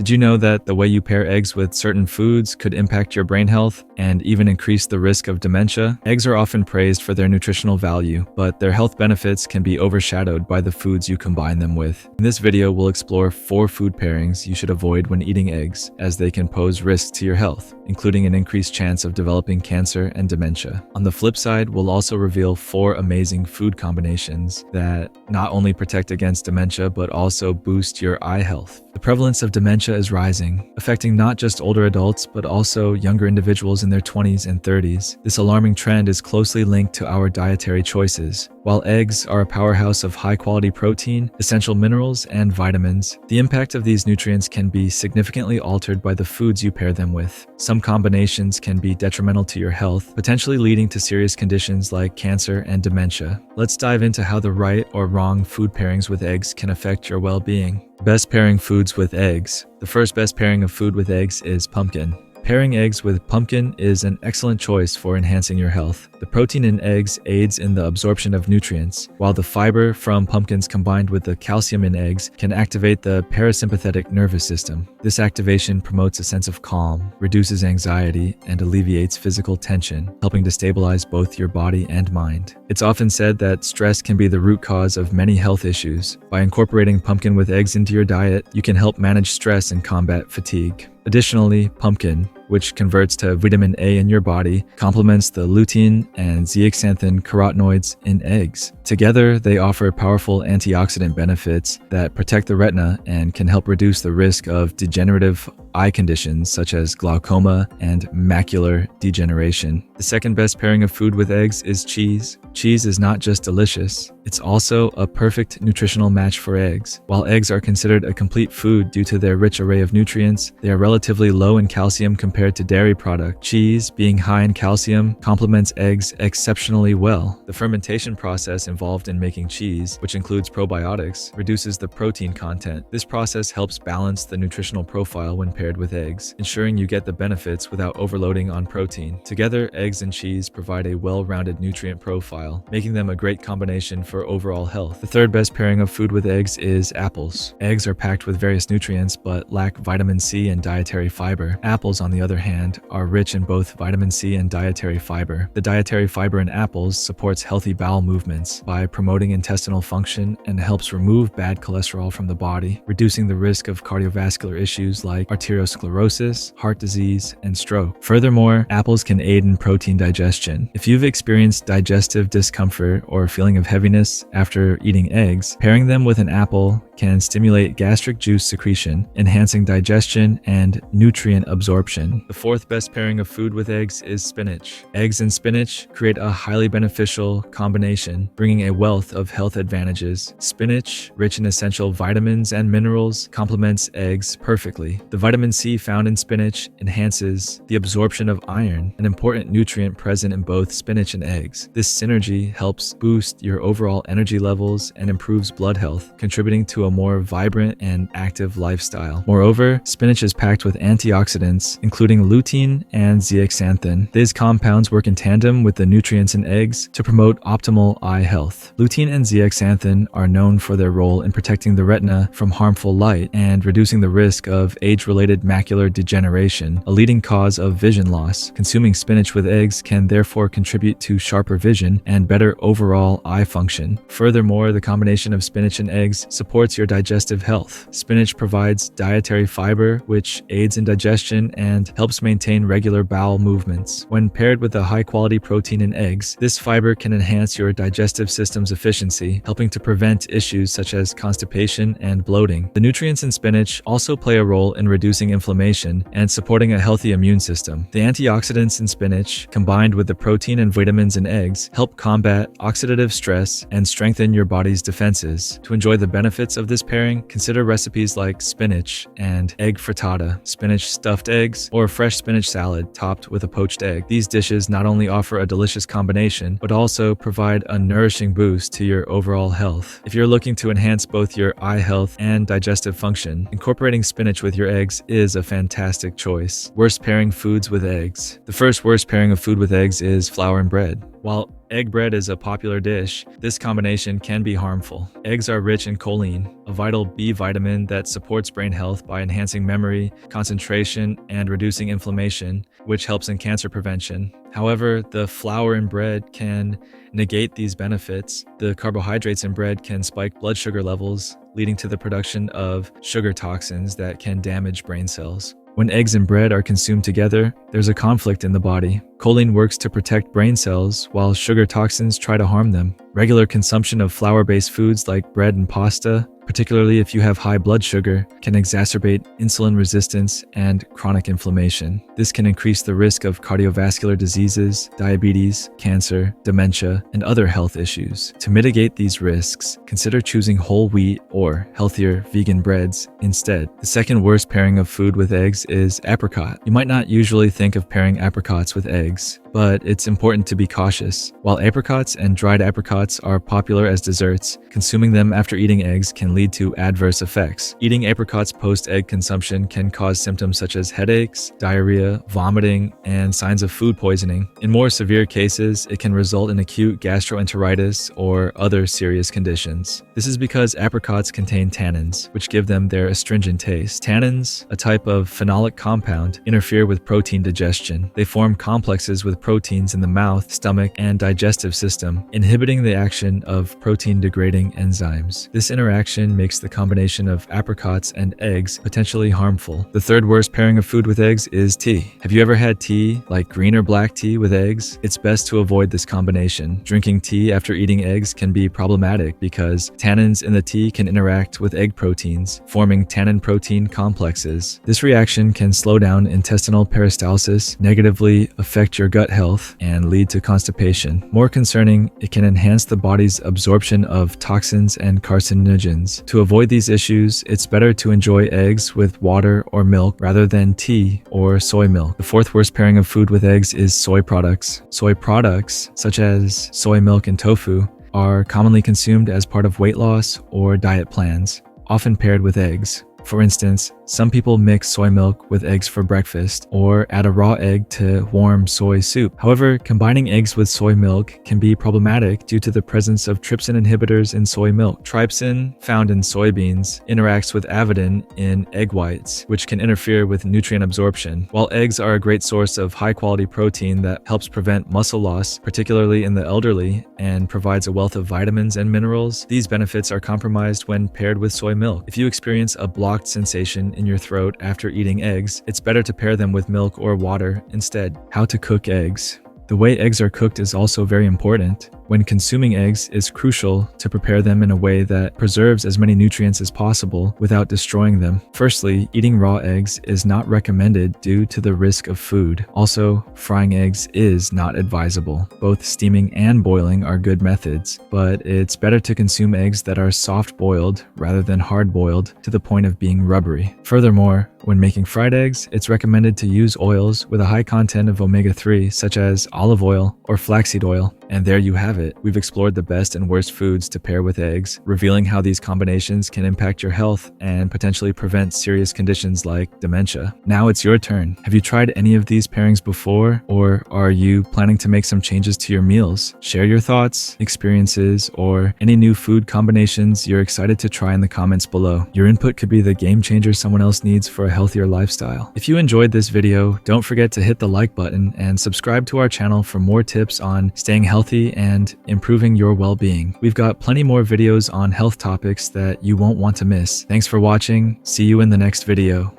Did you know that the way you pair eggs with certain foods could impact your brain health and even increase the risk of dementia? Eggs are often praised for their nutritional value, but their health benefits can be overshadowed by the foods you combine them with. In this video, we'll explore 4 food pairings you should avoid when eating eggs, as they can pose risks to your health, including an increased chance of developing cancer and dementia. On the flip side, we'll also reveal 4 amazing food combinations that not only protect against dementia, but also boost your eye health. The prevalence of dementia is rising, affecting not just older adults, but also younger individuals in their 20s and 30s. This alarming trend is closely linked to our dietary choices. While eggs are a powerhouse of high-quality protein, essential minerals, and vitamins, the impact of these nutrients can be significantly altered by the foods you pair them with. Some combinations can be detrimental to your health, potentially leading to serious conditions like cancer and dementia. Let's dive into how the right or wrong food pairings with eggs can affect your well-being. Best pairing foods with eggs. The first best pairing of food with eggs is pumpkin. Pairing eggs with pumpkin is an excellent choice for enhancing your health. The protein in eggs aids in the absorption of nutrients, while the fiber from pumpkins combined with the calcium in eggs can activate the parasympathetic nervous system. This activation promotes a sense of calm, reduces anxiety, and alleviates physical tension, helping to stabilize both your body and mind. It's often said that stress can be the root cause of many health issues. By incorporating pumpkin with eggs into your diet, you can help manage stress and combat fatigue. Additionally, pumpkin, which converts to vitamin A in your body, complements the lutein and zeaxanthin carotenoids in eggs. Together, they offer powerful antioxidant benefits that protect the retina and can help reduce the risk of degenerative eye conditions such as glaucoma and macular degeneration. The second best pairing of food with eggs is cheese. Cheese is not just delicious, it's also a perfect nutritional match for eggs. While eggs are considered a complete food due to their rich array of nutrients, they are relatively low in calcium compared to dairy products. Cheese, being high in calcium, complements eggs exceptionally well. The fermentation process involved in making cheese, which includes probiotics, reduces the protein content. This process helps balance the nutritional profile when paired with eggs, ensuring you get the benefits without overloading on protein. Together, eggs and cheese provide a well-rounded nutrient profile, making them a great combination for overall health. The third best pairing of food with eggs is apples. Eggs are packed with various nutrients but lack vitamin C and dietary fiber. Apples, on the other hand, are rich in both vitamin C and dietary fiber. The dietary fiber in apples supports healthy bowel movements by promoting intestinal function and helps remove bad cholesterol from the body, reducing the risk of cardiovascular issues like arteriosclerosis, heart disease, and stroke. Furthermore, apples can aid in protein digestion. If you've experienced digestive discomfort or feeling of heaviness after eating eggs, pairing them with an apple can stimulate gastric juice secretion, enhancing digestion and nutrient absorption. The fourth best pairing of food with eggs is spinach. Eggs and spinach create a highly beneficial combination, bringing a wealth of health advantages. Spinach, rich in essential vitamins and minerals, complements eggs perfectly. The vitamin C found in spinach enhances the absorption of iron, an important nutrient present in both spinach and eggs. This synergy helps boost your overall energy levels and improves blood health, contributing to a more vibrant and active lifestyle. Moreover, spinach is packed with antioxidants, including lutein and zeaxanthin. These compounds work in tandem with the nutrients in eggs to promote optimal eye health. Lutein and zeaxanthin are known for their role in protecting the retina from harmful light and reducing the risk of age-related macular degeneration, a leading cause of vision loss. Consuming spinach with eggs can therefore contribute to sharper vision and better overall eye function. Furthermore, the combination of spinach and eggs supports your digestive health. Spinach provides dietary fiber, which aids in digestion and helps maintain regular bowel movements. When paired with a high-quality protein in eggs, this fiber can enhance your digestive system's efficiency, helping to prevent issues such as constipation and bloating. The nutrients in spinach also play a role in reducing inflammation and supporting a healthy immune system. The antioxidants in spinach, combined with the protein and vitamins in eggs, help combat oxidative stress and strengthen your body's defenses. To enjoy the benefits of this pairing, consider recipes like spinach and egg frittata, spinach stuffed eggs, or fresh spinach salad topped with a poached egg. These dishes not only offer a delicious combination, but also provide a nourishing boost to your overall health. If you're looking to enhance both your eye health and digestive function, incorporating spinach with your eggs is a fantastic choice. Worst pairing foods with eggs. The first worst pairing of food with eggs is flour and bread. While egg bread is a popular dish, this combination can be harmful. Eggs are rich in choline, a vital B vitamin that supports brain health by enhancing memory, concentration, and reducing inflammation, which helps in cancer prevention. However, the flour in bread can negate these benefits. The carbohydrates in bread can spike blood sugar levels, leading to the production of sugar toxins that can damage brain cells. When eggs and bread are consumed together, there's a conflict in the body. Choline works to protect brain cells, while sugar toxins try to harm them. Regular consumption of flour-based foods like bread and pasta, particularly if you have high blood sugar, can exacerbate insulin resistance and chronic inflammation. This can increase the risk of cardiovascular diseases, diabetes, cancer, dementia, and other health issues. To mitigate these risks, consider choosing whole wheat or healthier vegan breads instead. The second worst pairing of food with eggs is apricot. You might not usually think of pairing apricots with eggs, but it's important to be cautious. While apricots and dried apricots are popular as desserts, consuming them after eating eggs can lead to adverse effects. Eating apricots post-egg consumption can cause symptoms such as headaches, diarrhea, vomiting, and signs of food poisoning. In more severe cases, it can result in acute gastroenteritis or other serious conditions. This is because apricots contain tannins, which give them their astringent taste. Tannins, a type of phenolic compound, interfere with protein digestion. They form complexes with proteins in the mouth, stomach, and digestive system, inhibiting the action of protein-degrading enzymes. This interaction makes the combination of apricots and eggs potentially harmful. The third worst pairing of food with eggs is tea. Have you ever had tea, like green or black tea, with eggs? It's best to avoid this combination. Drinking tea after eating eggs can be problematic because tannins in the tea can interact with egg proteins, forming tannin-protein complexes. This reaction can slow down intestinal peristalsis, negatively affect your gut health, and lead to constipation. More concerning, it can enhance the body's absorption of toxins and carcinogens. To avoid these issues, it's better to enjoy eggs with water or milk rather than tea or soy milk. The fourth worst pairing of food with eggs is soy products. Soy products, such as soy milk and tofu, are commonly consumed as part of weight loss or diet plans, often paired with eggs. For instance, some people mix soy milk with eggs for breakfast or add a raw egg to warm soy soup. However, combining eggs with soy milk can be problematic due to the presence of trypsin inhibitors in soy milk. Trypsin, found in soybeans, interacts with avidin in egg whites, which can interfere with nutrient absorption. While eggs are a great source of high-quality protein that helps prevent muscle loss, particularly in the elderly, and provides a wealth of vitamins and minerals, these benefits are compromised when paired with soy milk. If you experience a blocked sensation in your throat after eating eggs, it's better to pair them with milk or water instead. How to cook eggs. The way eggs are cooked is also very important. When consuming eggs, it's crucial to prepare them in a way that preserves as many nutrients as possible without destroying them. Firstly, eating raw eggs is not recommended due to the risk of food. Also, frying eggs is not advisable. Both steaming and boiling are good methods, but it's better to consume eggs that are soft-boiled rather than hard-boiled to the point of being rubbery. Furthermore, when making fried eggs, it's recommended to use oils with a high content of omega-3, such as olive oil or flaxseed oil. And there you have it. We've explored the best and worst foods to pair with eggs, revealing how these combinations can impact your health and potentially prevent serious conditions like dementia. Now it's your turn. Have you tried any of these pairings before, or are you planning to make some changes to your meals? Share your thoughts, experiences, or any new food combinations you're excited to try in the comments below. Your input could be the game changer someone else needs for a healthier lifestyle. If you enjoyed this video, don't forget to hit the like button and subscribe to our channel for more tips on staying healthy and improving your well-being. We've got plenty more videos on health topics that you won't want to miss. Thanks for watching. See you in the next video.